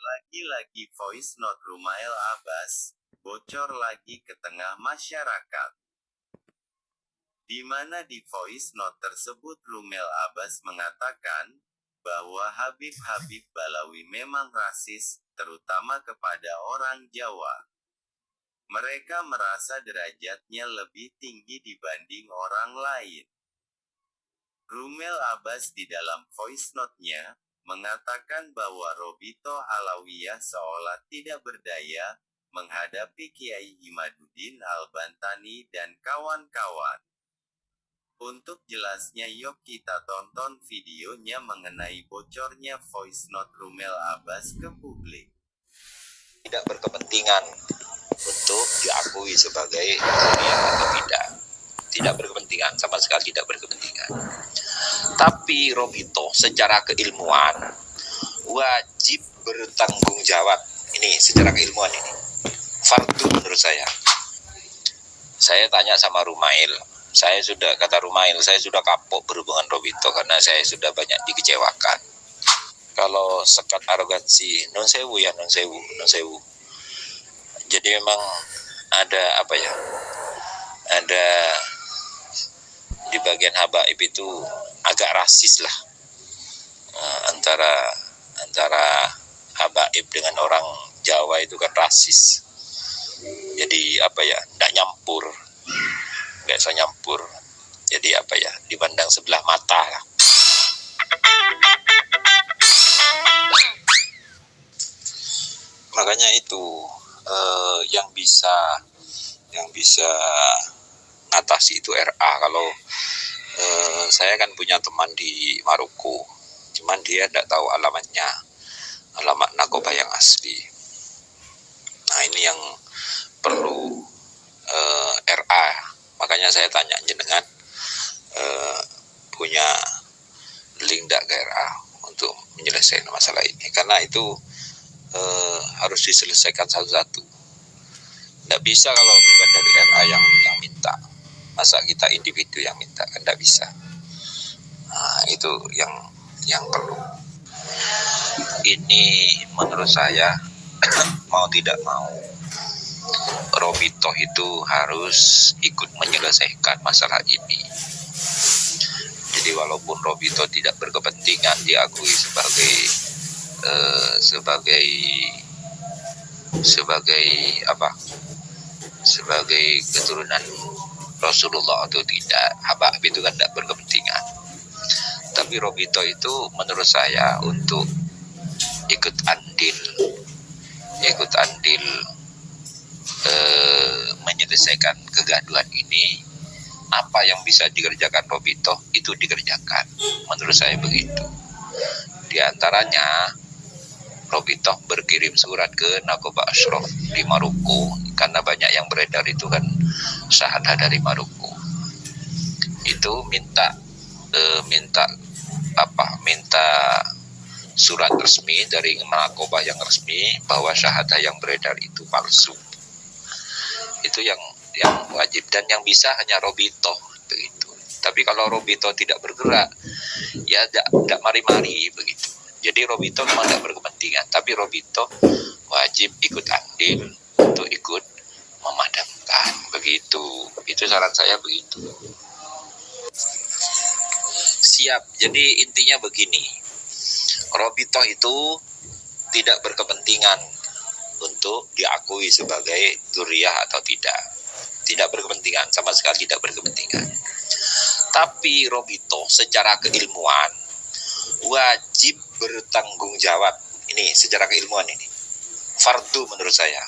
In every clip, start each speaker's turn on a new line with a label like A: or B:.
A: Lagi-lagi voice note Rumail Abbas bocor lagi ke tengah masyarakat. Di mana di voice note tersebut Rumail Abbas mengatakan bahwa Habib Balawi memang rasis, terutama kepada orang Jawa. Mereka merasa derajatnya lebih tinggi dibanding orang lain. Rumail Abbas di dalam voice note-nya mengatakan bahwa Robito Alawiyah seolah tidak berdaya menghadapi Kiai Imaduddin Al-Bantani dan kawan-kawan. Untuk jelasnya yuk kita tonton videonya mengenai bocornya voice note Rumail Abbas ke publik.
B: Tidak berkepentingan untuk diakui sebagai kuliah atau tidak. Tidak berkepentingan, sama sekali tidak berkepentingan. Tapi Robito secara keilmuan wajib bertanggung jawab. Ini secara keilmuan ini fardu menurut saya. Saya tanya sama Rumail, saya sudah kapok berhubungan Robito karena saya sudah banyak dikecewakan. Kalau sekat arogansi, non sewu. Jadi memang ada ada di bagian habaib itu agak rasis lah, antara habaib dengan orang Jawa itu kan rasis. Jadi nggak bisa nyampur. Jadi dipandang sebelah mata lah. Makanya itu yang bisa ngatasi itu RA. Kalau saya kan punya teman di Maroko, cuman dia tidak tahu alamat narkoba yang asli. Nah ini yang perlu RA. Makanya saya tanya jenengan punya link tidak ke RA untuk menyelesaikan masalah ini, karena itu harus diselesaikan satu-satu. Tidak bisa kalau bukan dari RA yang minta. Masa kita individu yang minta, kan tidak bisa. Nah, itu yang perlu. Ini menurut saya mau tidak mau Robito itu harus ikut menyelesaikan masalah ini. Jadi walaupun Robito tidak berkepentingan diakui sebagai keturunan Rasulullah atau tidak, Habib itu kan tidak berkepentingan. Tapi Robito itu menurut saya untuk ikut andil menyelesaikan kegaduhan ini. Apa yang bisa dikerjakan Robito itu dikerjakan, menurut saya begitu. Di antaranya Robito berkirim surat ke Nakoba Ashraf di Maroko, karena banyak yang beredar itu kan syahadah dari Maroko. Itu minta surat resmi dari Nakoba yang resmi bahwa syahadah yang beredar itu palsu. Itu yang wajib, dan yang bisa hanya Robito begitu. Tapi kalau Robito tidak bergerak, ya tidak mari-mari begitu. Jadi Robito memang tidak berkepentingan, tapi Robito wajib ikut andil untuk ikut memadamkan begitu. Itu saran saya begitu. Siap. Jadi intinya begini, Robito itu tidak berkepentingan untuk diakui sebagai dzurriyyah atau tidak. Tidak berkepentingan, sama sekali tidak berkepentingan. Tapi Robito secara keilmuan wajib bertanggung jawab. Ini secara keilmuan ini fardu menurut saya.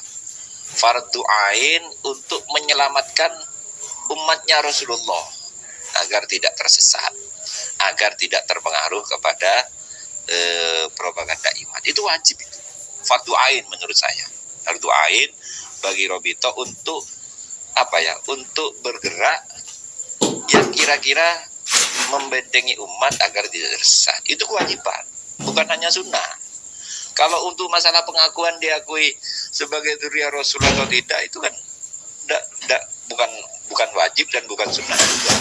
B: Fardu ain untuk menyelamatkan umatnya Rasulullah agar tidak tersesat, agar tidak terpengaruh kepada propaganda iman. Itu wajib itu. Fardu ain menurut saya. Fardu ain bagi Robito untuk untuk bergerak yang kira-kira membentengi umat agar tidak tersesat. Itu kewajiban, bukan hanya sunnah. Kalau untuk masalah pengakuan diakui sebagai dzurriyyah Rasul atau tidak, itu kan bukan wajib dan bukan sunnah juga.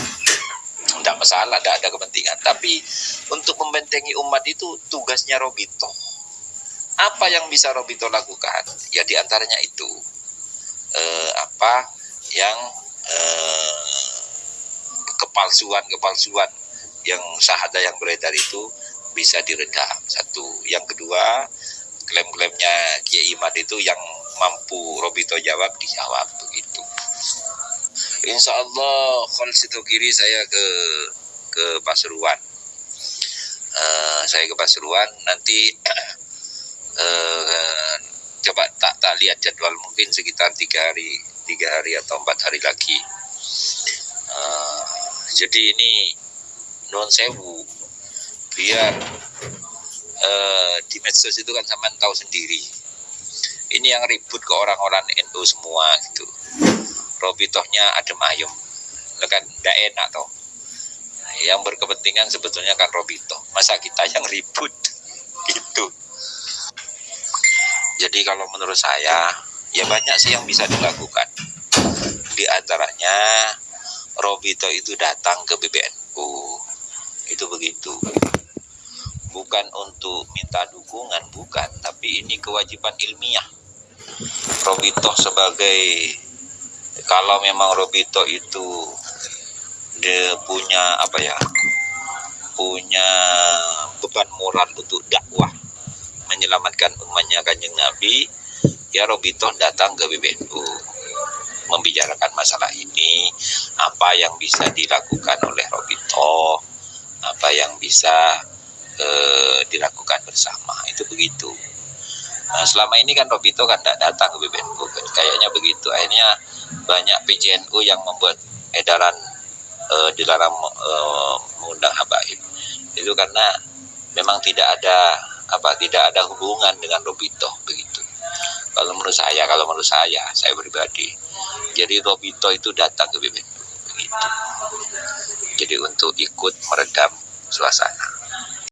B: Tidak masalah, tidak ada kepentingan. Tapi untuk membentengi umat itu tugasnya Robito Apa yang bisa Robito lakukan? Ya diantaranya itu apa yang kepalsuan yang syahadah yang beredar itu bisa diredam. Satu. Yang kedua, klaim-klaimnya Kiai Imad itu yang mampu Robito jawab, dijawab begitu. Insya Allah konsitu kiri saya ke Pasuruan. Saya ke Pasuruan nanti coba tak lihat jadwal, mungkin sekitar 3 hari atau 4 hari lagi. Jadi ini non sewu, biar di medsos itu kan sampean tahu sendiri. Ini yang ribut ke orang-orang NU semua gitu. Robitohnya adem ayem, kan tidak enak toh. Yang berkepentingan sebetulnya kan Robito, masa kita yang ribut gitu. Jadi kalau menurut saya ya banyak sih yang bisa dilakukan. Di antaranya Robito itu datang ke PBNU, itu begitu. Bukan untuk minta dukungan, bukan, tapi ini kewajiban ilmiah. Robito sebagai, kalau memang Robito itu dia punya punya beban moral untuk dakwah menyelamatkan umatnya Kanjeng Nabi, ya Robito datang ke PBNU membicarakan masalah ini, apa yang bisa dilakukan oleh Robito, apa yang bisa dilakukan bersama, itu begitu. Nah, selama ini kan Robito kan tidak datang ke PBNU, kayaknya begitu. Akhirnya banyak PJNU yang membuat edaran dilarang mengundang habaib. Itu karena memang tidak ada hubungan dengan Robito begitu. Kalau menurut saya pribadi. Jadi Robito itu datang ke PBNU begitu. Jadi untuk ikut meredam suasana.